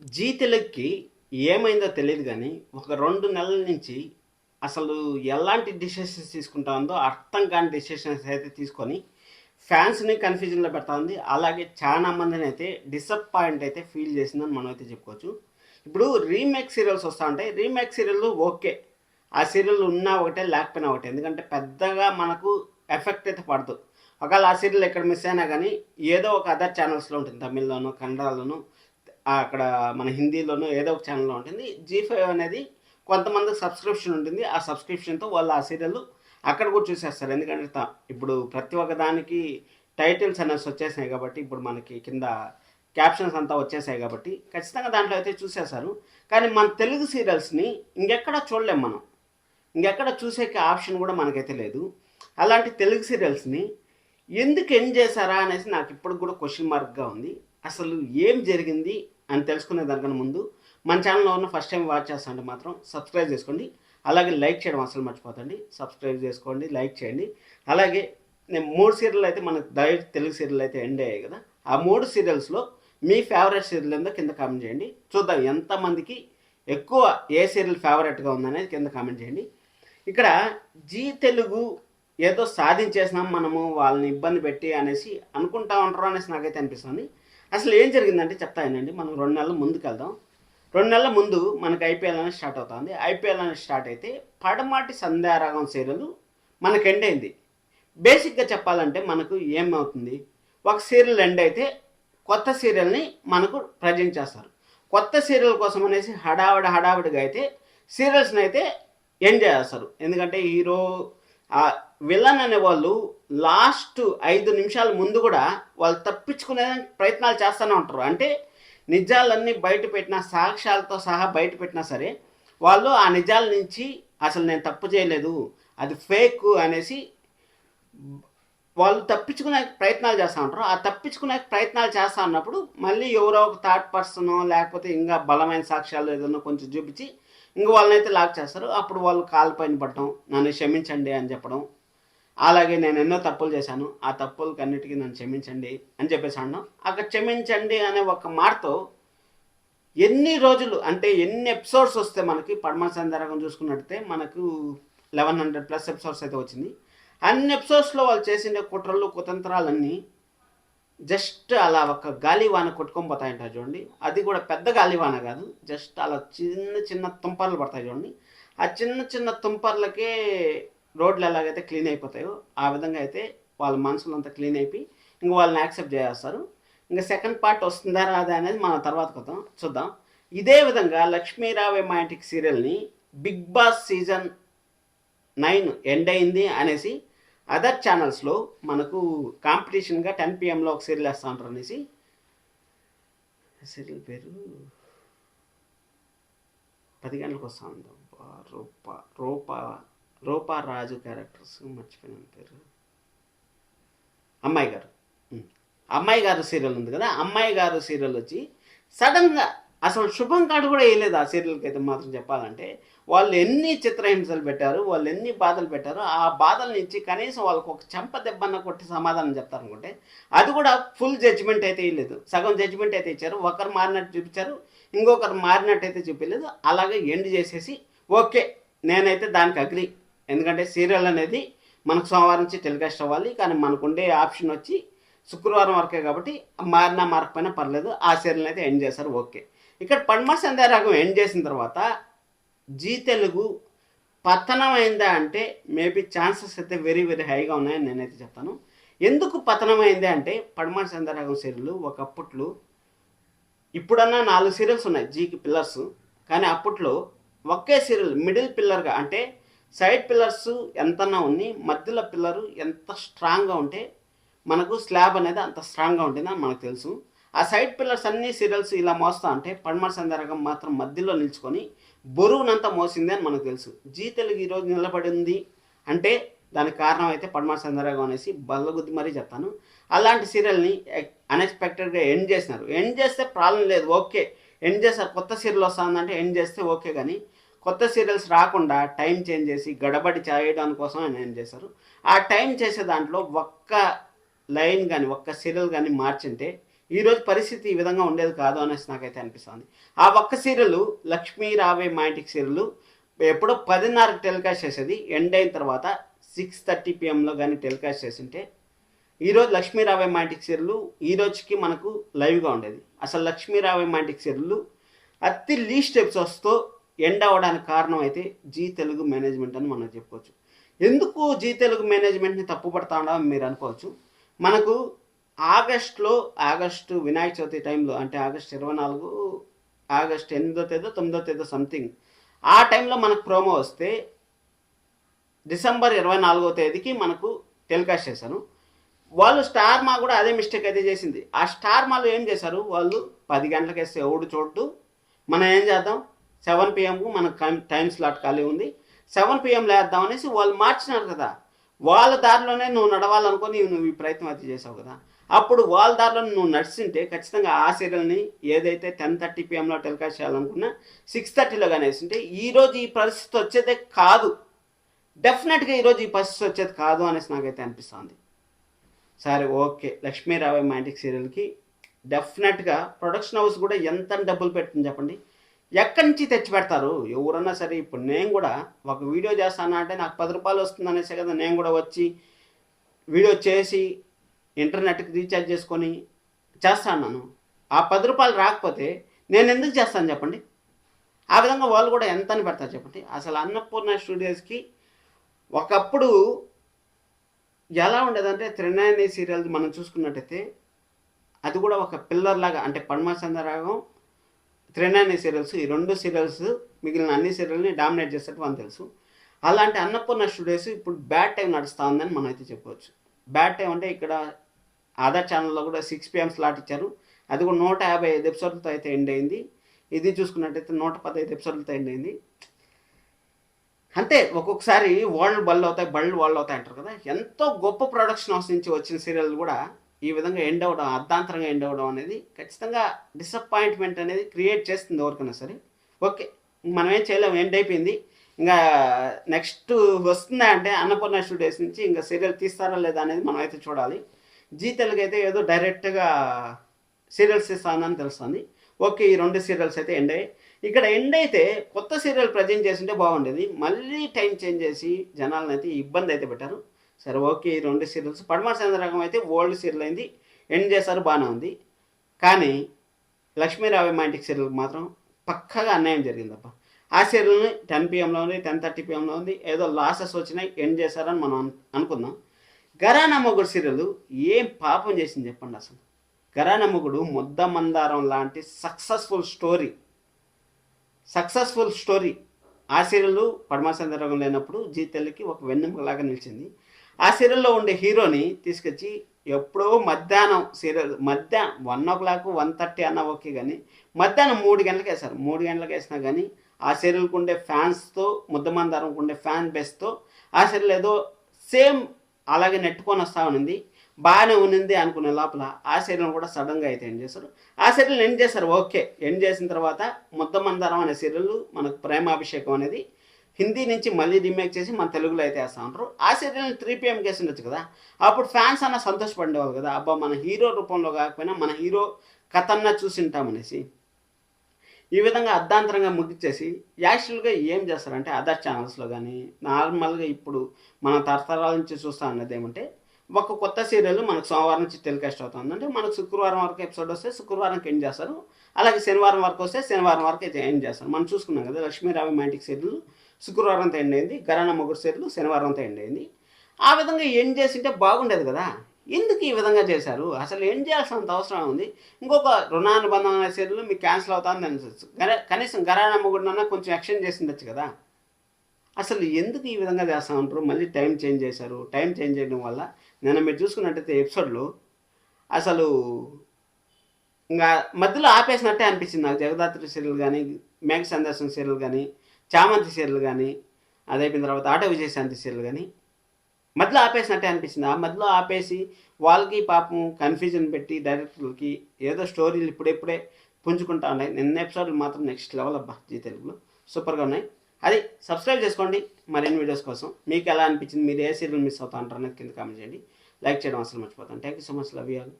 G తెలుగుకి ఏమైందో తెలీదు గానీ, ఒక 2 నెలల నుంచి అసలు ఎలాంటి డెసిషన్స్ తీసుకుంటా ఉందో అర్థం కాని డెసిషన్స్ అయితే తీసుకొని, ఫ్యాన్స్‌ని కన్‌ఫ్యూజన్‌లో పెడతా ఉంది. అలాగే చానా మందినైతే డిసప్పాయింట్ అయితే ఫీల్ చేసిందని మనమైతే చెప్పుకోవచ్చు. ఇప్పుడు రీమేక్ సీరియల్స్ వస్తా ఉంటాయి. రీమేక్ సీరియల్‌లు ఓకే. ఆ సీరియల్ ఉన్నా ఒకటే, లేకపోయినా ఒకటే. ఎందుకంటే పెద్దగా మనకు ఎఫెక్ట్ అయితే పడదు. ఒకవేళ ఆ సీరియల్ ఎక్కడ మిస్ అయినా గానీ, ఏదో ఒక అదర్ ఛానల్స్‌లో ఉంటుంది. తమిళ్‌లోనో, కన్నడలోనో అక్కడ మన హిందీలోనో ఏదో ఒక ఛానల్‌లో ఉంటుంది. జీ5 అనేది కొంతమందికి సబ్స్క్రిప్షన్ ఉంటుంది. ఆ సబ్స్క్రిప్షన్‌తో వాళ్ళు ఆ సీరియల్ అక్కడ కూడా చూసేస్తారు. ఎందుకంటే ఇప్పుడు ప్రతి ఒక్క దానికి టైటిల్స్ అనేసి వచ్చేసాయి కాబట్టి, ఇప్పుడు మనకి కింద క్యాప్షన్స్ అంతా వచ్చేసాయి కాబట్టి, ఖచ్చితంగా దాంట్లో అయితే చూసేస్తారు. కానీ మన తెలుగు సీరియల్స్‌ని ఇంకెక్కడ చూడలేం మనం. ఇంకెక్కడ చూసేకి ఆప్షన్ కూడా మనకైతే లేదు. అలాంటి తెలుగు సీరియల్స్‌ని ఎందుకు ఎండ్ చేశారా అనేసి నాకు ఇప్పటికి కూడా క్వశ్చన్ మార్క్‌గా ఉంది. అసలు ఏం జరిగింది అని తెలుసుకునే దానికన్నా ముందు మన ఛానల్లో ఉన్న ఫస్ట్ టైం వాచ్ చేస్తుంటే మాత్రం సబ్స్క్రైబ్ చేసుకోండి. అలాగే లైక్ చేయడం అసలు మర్చిపోతండి. సబ్స్క్రైబ్ చేసుకోండి, లైక్ చేయండి. అలాగే నేను 3 సీరియల్ అయితే మనకు డైరెక్ట్ తెలుగు సీరియల్ అయితే ఎండ్ అయ్యాయి కదా! ఆ 3 సీరియల్స్‌లో మీ ఫేవరెట్ సీరియల్ ఏందో కింద కామెంట్ చేయండి. చూద్దాం ఎంతమందికి ఎక్కువ ఏ సీరియల్ ఫేవరెట్‌గా ఉందనేది కింద కామెంట్ చేయండి. ఇక్కడ జీ తెలుగు ఏదో సాధించేసినాం మనము వాళ్ళని ఇబ్బంది పెట్టి అనేసి అనుకుంటా ఉంటారు అనేసి నాకైతే అనిపిస్తుంది. అసలు ఏం జరిగిందంటే చెప్తా వినండి. మనం 2 నెలల ముందుకెళ్దాం. 2 నెలల ముందు మనకి ఐపీఎల్ అనేది స్టార్ట్ అవుతుంది. ఐపీఎల్ అనేది స్టార్ట్ అయితే పడమాటి సంధ్యారాగం సీరియల్ మనకు ఎండ్ అయింది. బేసిక్గా చెప్పాలంటే మనకు ఏమవుతుంది, ఒక సీరియల్ ఎండ్ అయితే కొత్త సీరియల్ని మనకు ప్రజెంట్ చేస్తారు. కొత్త సీరియల్ కోసం అనేసి హడావిడిగా అయితే సీరియల్స్ని అయితే ఎండ్ చేస్తారు. ఎందుకంటే హీరో విలన్ అనేవాళ్ళు లాస్ట్ 5 నిమిషాల ముందు కూడా వాళ్ళు తప్పించుకునే ప్రయత్నాలు చేస్తూనే ఉంటారు. అంటే నిజాలన్నీ బయట పెట్టిన సాక్ష్యాలతో సహా బయట పెట్టినా సరే వాళ్ళు ఆ నిజాల నుంచి అసలు నేను తప్పు చేయలేదు, అది ఫేక్ అనేసి వాళ్ళు తప్పించుకునే ప్రయత్నాలు చేస్తూ ఉంటారు. ఆ తప్పించుకునే ప్రయత్నాలు చేస్తూ ఉన్నప్పుడు మళ్ళీ ఎవరో ఒక థర్డ్ పర్సన్ లేకపోతే ఇంకా బలమైన సాక్ష్యాలు ఏదైనా కొంచెం చూపించి ఇంక వాళ్ళనైతే లాక్ చేస్తారు. అప్పుడు వాళ్ళు కాలు పైన పడటం, నన్ను క్షమించండి అని చెప్పడం, అలాగే నేను ఎన్నో తప్పులు చేశాను, ఆ తప్పులకన్నిటికీ నన్ను క్షమించండి అని చెప్పేసి అనడం. అక్కడ క్షమించండి అనే ఒక మాటతో ఎన్ని రోజులు అంటే ఎన్ని ఎపిసోడ్స్ వస్తే మనకి పడమ సందర్భం చూసుకున్నట్టయితే మనకు 1100+ ఎపిసోడ్స్ అయితే వచ్చింది. అన్ని ఎపిసోడ్స్లో వాళ్ళు చేసిన కుట్రలు కుతంత్రాలన్నీ జస్ట్ అలా ఒక గాలివాన కొట్టుకొని పోతాయంట చూడండి. అది కూడా పెద్ద గాలివాన కాదు, జస్ట్ అలా చిన్న చిన్న తుంపర్లు పడతాయి చూడండి. ఆ చిన్న చిన్న తుంపర్లకే రోడ్లు ఎలాగైతే క్లీన్ అయిపోతాయో ఆ విధంగా అయితే వాళ్ళ మనసులు అంతా క్లీన్ అయిపోయి ఇంక వాళ్ళని యాక్సెప్ట్ చేస్తారు. ఇంకా సెకండ్ పార్ట్ వస్తుందా రాదా అనేది మనం తర్వాత కొద్దాం చూద్దాం. ఇదే విధంగా లక్ష్మీరావే మా ఇంటికి సీరియల్ని బిగ్ బాస్ సీజన్ 9 ఎండ్ అయింది అనేసి అదర్ ఛానల్స్లో మనకు కాంపిటీషన్గా 10 PM ఒక సీరియల్ వేస్తూ ఉంటారు అనేసి, సీరియల్ పేరు 10 గంటలకు వస్తూ ఉంది. రూపా రూపా రూపా రాజు క్యారెక్టర్స్ మర్చిపోయిన పేరు, అమ్మాయి గారు. అమ్మాయి గారు సీరియల్ ఉంది కదా, అమ్మాయి గారు సీరియల్ వచ్చి సడన్గా అసలు శుభం కార్డు కూడా వేయలేదు ఆ సీరియల్కి అయితే మాత్రం చెప్పాలంటే. వాళ్ళు ఎన్ని చిత్రహింసలు పెట్టారు, వాళ్ళు ఎన్ని బాధలు పెట్టారు, ఆ బాధల నుంచి కనీసం వాళ్ళకు ఒక చెంప దెబ్బన్న కొట్టి సమాధానం చెప్తారనుకుంటే అది కూడా ఫుల్ జడ్జిమెంట్ అయితే ఇవ్వలేదు. సగం జడ్జిమెంట్ అయితే ఇచ్చారు. ఒకరు మారినట్టు చూపించారు, ఇంకొకరు మారినట్టు అయితే చూపించలేదు. అలాగే ఎండ్ చేసేసి ఓకే నేనైతే దానికి అగ్రి. ఎందుకంటే సీరియల్ అనేది మనకు సోమవారం నుంచి టెలికాస్ట్ అవ్వాలి, కానీ మనకుండే ఆప్షన్ వచ్చి శుక్రవారం వరకే కాబట్టి మారినా మారకపోయినా పర్లేదు, ఆ సీరియల్ని అయితే ఎండ్ చేశారు. ఓకే, ఇక్కడ పడమర సంధ్యారాగం ఎండ్ చేసిన తర్వాత జీ తెలుగు పతనం అయిందా అంటే మేబీ ఛాన్సెస్ అయితే వెరీ వెరీ హైగా ఉన్నాయని నేనైతే చెప్తాను. ఎందుకు పతనం అయింది అంటే పడమర సంధ్యారాగం సీరియల్ ఒకప్పట్లో, ఇప్పుడన్నా 4 సీరియల్స్ ఉన్నాయి జీకి పిల్లర్స్, కానీ అప్పట్లో ఒకే సీరియల్ మిడిల్ పిల్లర్గా అంటే సైడ్ పిల్లర్స్ ఎంతన్నా ఉన్ని మధ్యలో పిల్లరు ఎంత స్ట్రాంగ్గా ఉంటే మనకు స్లాబ్ అనేది అంత స్ట్రాంగ్గా ఉంటుందని మనకు తెలుసు. ఆ సైడ్ పిల్లర్స్ అన్ని సీరియల్స్ ఇలా మోస్తా అంటే పడమర సంధ్యారాగం మాత్రం మధ్యలో నిల్చుకొని బరువునంతా మోసింది అని మనకు తెలుసు. జీ తెలుగు ఈరోజు నిలబడింది అంటే దానికి కారణం అయితే పడమర సంధ్యారాగం అనేసి బల్లగుద్ది మరీ చెప్తాను. అలాంటి సీరియల్ని అన్ఎక్స్పెక్టెడ్గా ఎండ్ చేసినారు. ఎండ్ చేస్తే ప్రాబ్లం లేదు, ఓకే ఎండ్ చేస్తారు. కొత్త సీరియల్ వస్తుందంటే ఎండ్ చేస్తే ఓకే, కానీ కొత్త సీరియల్స్ రాకుండా టైం చేంజ్ చేసి గడబడి చేయడానికి కోసం ఆయన ఎండ్ చేశారు. ఆ టైం చేసే దాంట్లో ఒక్క లైన్ కానీ ఒక్క సీరియల్ కానీ మార్చింటే ఈరోజు పరిస్థితి ఈ విధంగా ఉండేది కాదు అనేసి నాకైతే అనిపిస్తుంది. ఆ ఒక్క సీరియల్ లక్ష్మీ రావే మా ఇంటికి సీరియల్ ఎప్పుడో 10:30కి టెలికాస్ట్ చేసేది, ఎండ్ అయిన తర్వాత 6:30 PM కానీ టెలికాస్ట్ చేసింటే ఈరోజు లక్ష్మీ రావే మా ఇంటికి సీరియల్ ఈ రోజుకి మనకు లైవ్గా ఉండేది. అసలు లక్ష్మీ రావే మా ఇంటికి సీరియల్ అతి లీస్ట్ ఎపిసోడ్స్తో ఎండ్ అవ్వడానికి కారణం అయితే జీ తెలుగు మేనేజ్మెంట్ అని మనం చెప్పుకోవచ్చు. ఎందుకు జీ తెలుగు మేనేజ్మెంట్ని తప్పుపడతా ఉండమని మీరు అనుకోవచ్చు. మనకు ఆగస్టు వినాయక చవితి టైంలో, అంటే ఆగస్టు 24, ఆగస్టు 8వ తేదీ 9వ తేదీ సంథింగ్, ఆ టైంలో మనకు ప్రోమో వస్తే డిసెంబర్ 24వ తేదీకి మనకు టెలికాస్ట్ చేశారు. వాళ్ళు స్టార్ మా కూడా అదే మిస్టేక్ అయితే చేసింది. ఆ స్టార్ మాలో ఏం చేశారు, వాళ్ళు 10 గంటలకు వేస్తే ఎవడు చూడ్డు, మనం ఏం చేద్దాం 7 PM మనకు టైం స్లాట్ ఖాళీ ఉంది, 7 PM వేద్దాం అనేసి వాళ్ళు మార్చినారు కదా. వాళ్ళ దారిలోనే నువ్వు నడవాలనుకొని నువ్వు ఈ ప్రయత్నం అయితే చేసావు కదా. అప్పుడు వాళ్ళ దారిలో నువ్వు నడిచింటే ఖచ్చితంగా ఆ సీరియల్ని ఏదైతే 10:30 PM టెలికాస్ట్ చేయాలనుకున్నా 6:30 కానీ వేసింటే ఈరోజు ఈ పరిస్థితి వచ్చేదే కాదు. డెఫినెట్గా ఈరోజు ఈ పరిస్థితి వచ్చేది కాదు అనేసి నాకైతే అనిపిస్తుంది. సరే ఓకే, లక్ష్మీ రావే మా ఇంటికి సీరియల్కి డెఫినెట్గా ప్రొడక్షన్ హౌస్ కూడా ఎంత డబ్బులు పెట్టింది చెప్పండి, ఎక్కడి నుంచి తెచ్చి పెడతారు ఎవరన్నా సరే. ఇప్పుడు నేను కూడా ఒక వీడియో చేస్తాను అంటే నాకు 10 రూపాయలు వస్తుంది అనేసి కదా నేను కూడా వచ్చి వీడియో చేసి ఇంటర్నెట్కి రీఛార్జ్ చేసుకొని చేస్తాను. ఆ 10 రూపాయలు రాకపోతే నేను ఎందుకు చేస్తాను చెప్పండి. ఆ విధంగా వాళ్ళు కూడా ఎంత అని పెడతారు చెప్పండి. అసలు అన్నపూర్ణ స్టూడియోస్కి ఒకప్పుడు ఎలా ఉండేదంటే త్రినయని సీరియల్ మనం చూసుకున్నట్టయితే అది కూడా ఒక పిల్లర్ లాగా, అంటే పద్మచంద్రరాగం, త్రినయని సీరియల్స్, ఈ 2 సీరియల్స్ మిగిలిన అన్ని సీరియల్ని డామినేట్ చేసేట్టు మనకు తెలుసు. అలాంటి అన్నపూర్ణ స్టూడియోస్ ఇప్పుడు బ్యాడ్ టైం నడుస్తూ ఉందని మనం అయితే చెప్పవచ్చు. బ్యాడ్ టైం అంటే ఇక్కడ ఆధార్ ఛానల్లో కూడా 6 PM స్లాట్ ఇచ్చారు. అది కూడా 155 ఎపిసోడ్లతో అయితే ఎండ్ అయింది. ఇది చూసుకున్నట్టయితే 115 ఎపిసోడ్లతో ఎండ్ అయింది. అంటే ఒక్కొక్కసారి బళ్ళు అవుతాయి అంటారు కదా. ఎంతో గొప్ప ప్రొడక్షన్ హౌస్ నుంచి వచ్చిన సీరియల్ కూడా ఈ విధంగా ఎండ్ అవ్వడం, అర్ధాంతరంగా ఎండ్ అవ్వడం అనేది ఖచ్చితంగా డిసప్పాయింట్మెంట్ అనేది క్రియేట్ చేస్తుంది ఎవరికైనా సరే. ఓకే, మనం ఏం చేయలేము, ఎండ్ అయిపోయింది. ఇంకా నెక్స్ట్ వస్తుందా అంటే అన్నపూర్ణ స్టూడియోస్ నుంచి ఇంకా సీరియల్ తీస్తారా లేదా అనేది మనం అయితే చూడాలి. జీ తెలుగు అయితే ఏదో డైరెక్ట్గా సీరియల్స్ ఇస్తానని తెలుస్తుంది. ఓకే, ఈ 2 సీరియల్స్ అయితే ఎండ్ అయ్యాయి. ఇక్కడ ఎండ్ అయితే కొత్త సీరియల్ ప్రజెంట్ చేసింటే బాగుండేది. మళ్ళీ టైం చేంజ్ చేసి జనాలను అయితే ఇబ్బంది అయితే పెట్టారు. సరే ఓకే, ఈ 2 సీరియల్స్ పద్మచంద్రరాగం అయితే ఓల్డ్ సీరియల్ అయింది, ఎండ్ చేశారు, బాగానే ఉంది. కానీ లక్ష్మీ రావే మా ఇంటికి సీరియల్ మాత్రం పక్కగా అన్యాయం జరిగిందప్ప. ఆ సీరియల్ని 10 PM ఉంది, 10:30 PM ఉంది, ఏదో లాసెస్ వచ్చినాయి, ఎండ్ చేశారని మనం అనుకుందాం. ఘరానా మొగుడు సీరియల్ ఏం పాపం చేసింది చెప్పండి. అసలు ఘరానా మొగుడు ముద్ద మందారం లాంటి సక్సెస్ఫుల్ స్టోరీ. ఆ సీరియల్ పద్మచంద్రరాగం లేనప్పుడు జీ తెలుగుకి ఒక వెన్నెముకలాగా నిలిచింది. ఆ సీరియల్లో ఉండే హీరోని తీసుకొచ్చి ఎప్పుడో మధ్యాహ్నం 1 o'clock 1:30 అన్న ఓకే, కానీ మధ్యాహ్నం 3 గంటలకు వేశారు. 3 గంటలకు వేసినా కానీ ఆ సీరియల్కి ఉండే ఫ్యాన్స్తో, ముద్దమందారంకు ఉండే ఫ్యాన్ బేస్తో ఆ సీరియల్ ఏదో సేమ్ అలాగే నెట్టుకొని వస్తూ ఉన్నింది, బాగానే ఉన్నింది అనుకునే లోపల ఆ సీరియల్ కూడా సడన్గా అయితే ఎండ్ చేశారు. ఆ సీరియల్ ఎండ్ చేశారు. ఓకే, ఎండ్ చేసిన తర్వాత ముద్దమందారం అనే సీరియల్ మనకు ప్రేమాభిషేకం అనేది హిందీ నుంచి మళ్ళీ రీమేక్ చేసి మన తెలుగులో అయితే వేస్తూ ఉంటారు. ఆ సీరియల్ని 3 PM కేసి ఉండొచ్చు కదా. అప్పుడు ఫ్యాన్స్ అన్న సంతోషపడేవాళ్ళు కదా, అబ్బా మన హీరో రూపంలో కాకపోయినా మన హీరో కథన్నా చూసింటామనేసి. ఈ విధంగా అర్ధాంతరంగా ముగిచ్చేసి యాక్చువల్గా ఏం చేస్తారంటే అదర్ ఛానల్స్లో కానీ నార్మల్గా ఇప్పుడు మన తరతరాల నుంచి చూస్తూ ఉన్నది ఏమంటే ఒక కొత్త సీరియల్ మనకు సోమవారం నుంచి టెలికాస్ట్ అవుతుందంటే మనకు శుక్రవారం వరకు ఎపిసోడ్ వస్తే శుక్రవారంకి ఎండ్ చేస్తారు, అలాగే శనివారం వరకు వస్తే శనివారం వరకు అయితే ఎండ్ చేస్తారు. మనం చూసుకున్నాం కదా లక్ష్మీ రావే మా ఇంటికి సీరియల్ శుక్రవారంతో ఎండ్ అయింది, ఘరానా మొగుడు సీరియల్ శనివారంతో ఎండ్ అయింది. ఆ విధంగా ఎండ్ చేసింటే బాగుండేది కదా. ఎందుకు ఈ విధంగా చేశారు, అసలు ఎండ్ చేయాల్సినంత అవసరం ఉంది. ఇంకొక రుణానుబంధం అనే సీరియల్ మీకు క్యాన్సిల్ అవుతుందని తెలుసు, కనీసం ఘరానా మొగుడునన్నా కొంచెం ఎక్స్టెండ్ చేసి ఉండొచ్చు కదా. అసలు ఎందుకు ఈ విధంగా చేస్తూ ఉంటారు, మళ్ళీ టైం చేంజ్ చేశారు. టైం చేంజ్ చేయడం వల్ల నేను మీరు చూసుకున్నట్టయితే ఎపిసోడ్లో అసలు ఇంకా మధ్యలో ఆపేసినట్టే అనిపించింది నాకు. జగదాత్రి సీరియల్ కానీ, మేఘ సందేశం సీరియల్ కానీ, చామంతి సీరియల్ కానీ, అదైపోయిన తర్వాత ఆటో విజయశాంతి సీరియల్ కానీ మధ్యలో ఆపేసినట్టే అనిపించింది. ఆ మధ్యలో ఆపేసి వాళ్ళకి పాపం కన్ఫ్యూజన్ పెట్టి డైరెక్టర్లకి ఏదో స్టోరీలు ఇప్పుడే పుంజుకుంటా ఉన్నాయి. నిన్న ఎపిసోడ్లు మాత్రం నెక్స్ట్ లెవెల్ అబ్బా, జీ తెలుగులో సూపర్గా ఉన్నాయి. అది సబ్స్క్రైబ్ చేసుకోండి మరిన్ని వీడియోస్ కోసం. మీకు ఎలా అనిపించింది, మీరు ఏ సీరియల్ మిస్ అవుతా అంటారు అనేది కింద కామెంట్ చేయండి. లైక్ చేయడం అసలు మర్చిపోతాను. Thank you so much, love you all.